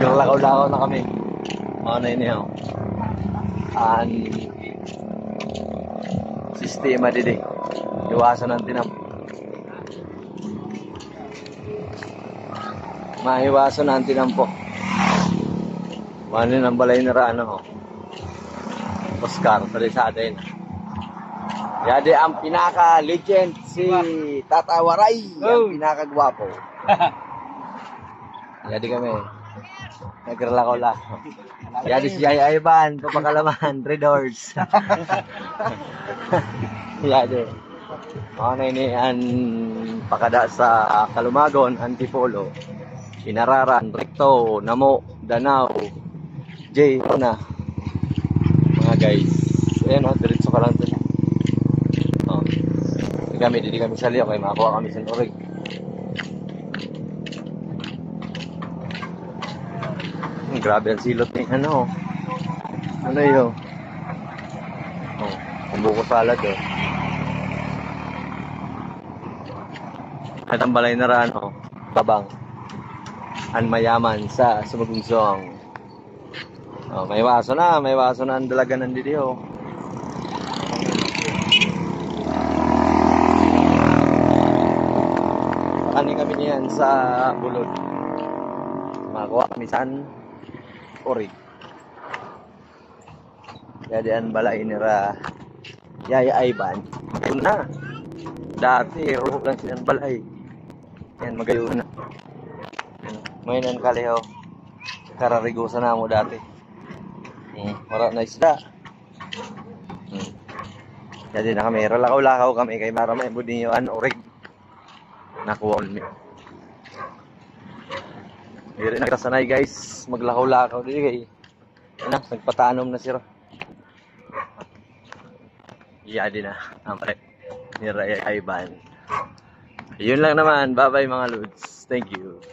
Naglakaw-lakaw na kami. Mga na yun yun. Ang sistema didi. Iwasan ang tinam. Maiwasan ang tinam po. Manin ang balay na raan ho. Oscar, tali sa atin. Yadi ang pinaka-legend si Tata Waray. Ang pinaka-gwapo. Yadi kami. Nagrelako-lako. Yadi si Jay Ivan. Papakalaman. 3 doors. Yadi. Mga na ini ang pakada sa Kalumagon, Antipolo. Inararan, Recto, Namo, Danao, Jay, na. Mga guys. Ayan o, diretso ka lang dun. O. Hindi kami sali. Okay, makakuha kami sa Norig. Grabe ang silot ni ano. Ano yun? Oh, kumbuko salad eh. At ang balay na raan, oh, babang. Ang mayaman sa Sumagunsong. Oh, may waso na ang dalaga ng didiyo. Kanin kami niyan sa Bulod. Makakuha kami saan? Orig. Jadi ang balay nira Yaya Ivan. Yun na. Dati, ruhok lang silang balay. Yan, magayon na. May nan kaliho. Kararigusan na mo dati. Wala na isda. Jadi na kami. Lakaw-lakaw kami kay maramay budin yung orig. Nakuha kami. Hindi na kasanay guys, maglakaw-lakaw din kay nagpatanom na sila. Yadi na, ampre. Ni Raya Ivan. Yun lang naman, bye bye mga lods. Thank you.